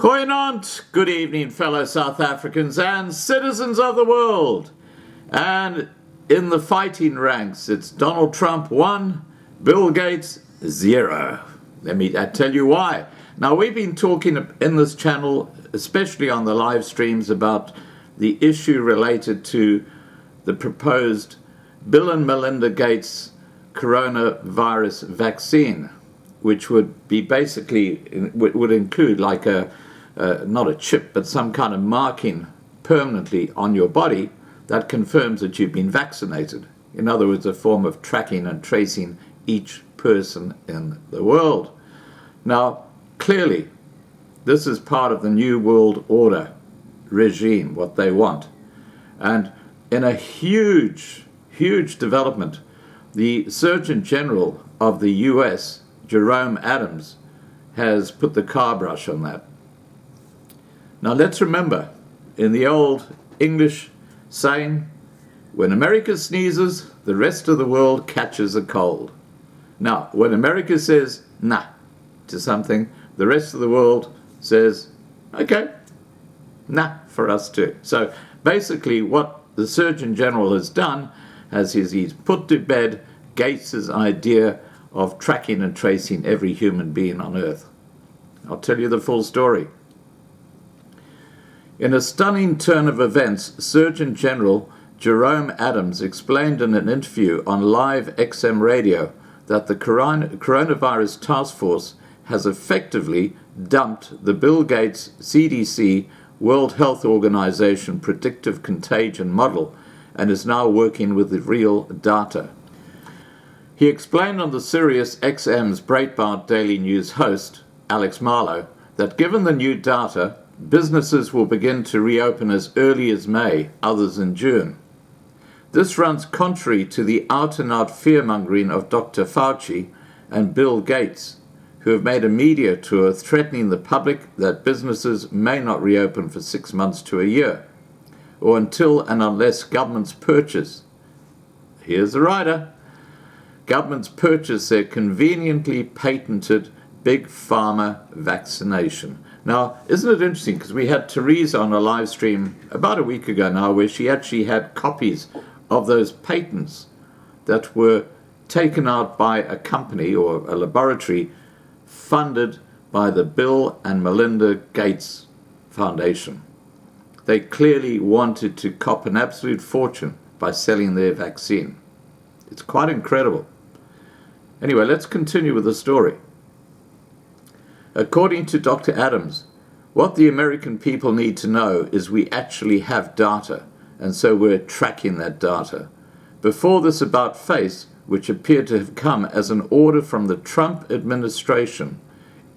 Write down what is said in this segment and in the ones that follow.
Goeienaand, good evening, fellow South Africans and citizens of the world. And in the fighting ranks, it's Donald Trump 1, Bill Gates 0. Let me tell you why. Now, we've been talking in this channel, especially on the live streams, about the issue related to the proposed Bill and Melinda Gates coronavirus vaccine, which would be basically, would include like not a chip, but some kind of marking permanently on your body that confirms that you've been vaccinated. In other words, a form of tracking and tracing each person in the world. Now, clearly, this is part of the New World Order regime, what they want. And in a huge development, the Surgeon General of the US, Jerome Adams, has put the car brush on that. Now let's remember, in the old English saying, when America sneezes, the rest of the world catches a cold. Now, when America says nah to something, the rest of the world says, okay, nah for us too. So basically what the Surgeon General has done is he's put to bed Gates's idea of tracking and tracing every human being on Earth. I'll tell you the full story. In a stunning turn of events, Surgeon General Jerome Adams explained in an interview on live XM radio that the coronavirus task force has effectively dumped the Bill Gates CDC World Health Organization predictive contagion model and is now working with the real data. He explained on the Sirius XM's Breitbart Daily News host, Alex Marlow, that given the new data, businesses will begin to reopen as early as May, others in June. This runs contrary to the out-and-out fear-mongering of Dr. Fauci and Bill Gates, who have made a media tour threatening the public that businesses may not reopen for 6 months to a year, or until and unless governments purchase, here's the rider, governments purchase their conveniently patented Big Pharma vaccination. Now, isn't it interesting, because we had Teresa on a live stream about a week ago now, where she actually had copies of those patents that were taken out by a company or a laboratory funded by the Bill and Melinda Gates Foundation. They clearly wanted to cop an absolute fortune by selling their vaccine. It's quite incredible. Anyway, let's continue with the story. According to Dr. Adams, what the American people need to know is we actually have data, and so we're tracking that data. Before this about-face, which appeared to have come as an order from the Trump administration,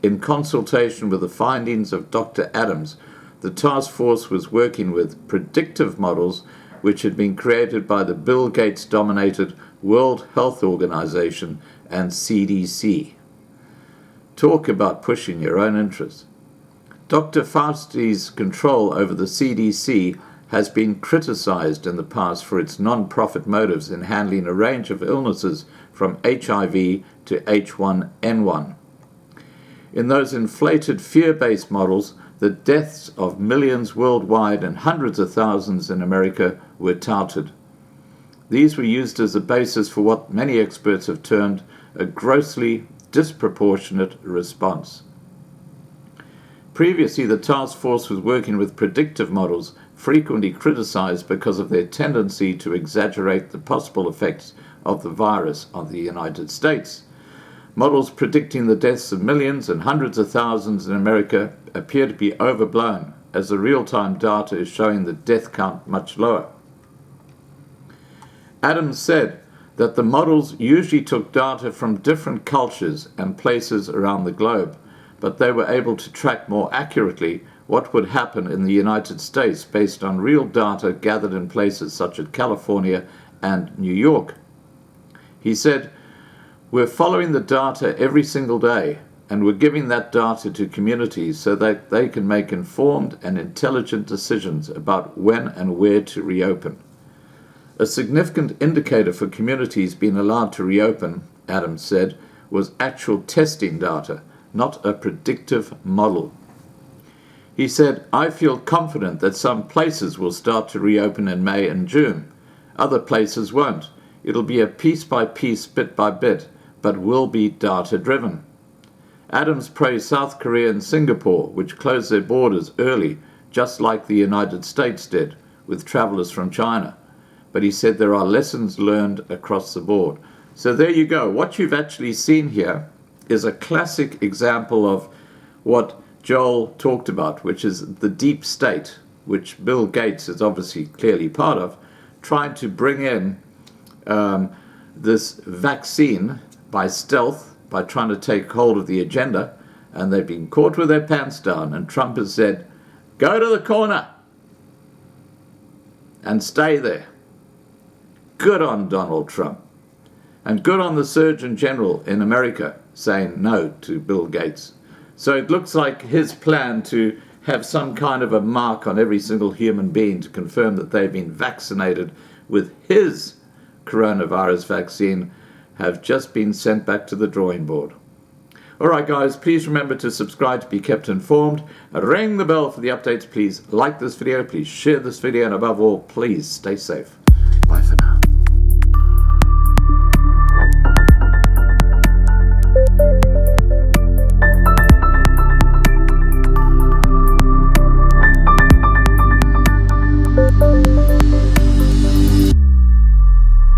in consultation with the findings of Dr. Adams, the task force was working with predictive models which had been created by the Bill Gates-dominated World Health Organization and CDC. Talk about pushing your own interests. Dr. Fauci's control over the CDC has been criticized in the past for its non-profit motives in handling a range of illnesses from HIV to H1N1. In those inflated fear-based models, the deaths of millions worldwide and hundreds of thousands in America were touted. These were used as a basis for what many experts have termed a grossly disproportionate response. Previously, the task force was working with predictive models, frequently criticized because of their tendency to exaggerate the possible effects of the virus on the United States. Models predicting the deaths of millions and hundreds of thousands in America appear to be overblown, as the real-time data is showing the death count much lower. Adams said that the models usually took data from different cultures and places around the globe, but they were able to track more accurately what would happen in the United States based on real data gathered in places such as California and New York. He said, "We're following the data every single day, and we're giving that data to communities so that they can make informed and intelligent decisions about when and where to reopen." A significant indicator for communities being allowed to reopen, Adams said, was actual testing data, not a predictive model. He said, "I feel confident that some places will start to reopen in May and June. Other places won't. It'll be a piece by piece, bit by bit, but will be data-driven." Adams praised South Korea and Singapore, which closed their borders early, just like the United States did, with travellers from China. But he said there are lessons learned across the board. So there you go. What you've actually seen here is a classic example of what Joel talked about, which is the deep state, which Bill Gates is obviously clearly part of, trying to bring in this vaccine by stealth, by trying to take hold of the agenda, and they've been caught with their pants down, and Trump has said, "Go to the corner and stay there." Good on Donald Trump. And good on the Surgeon General in America saying no to Bill Gates. So it looks like his plan to have some kind of a mark on every single human being to confirm that they've been vaccinated with his coronavirus vaccine have just been sent back to the drawing board. All right, guys, please remember to subscribe to be kept informed. Ring the bell for the updates. Please like this video. Please share this video. And above all, please stay safe.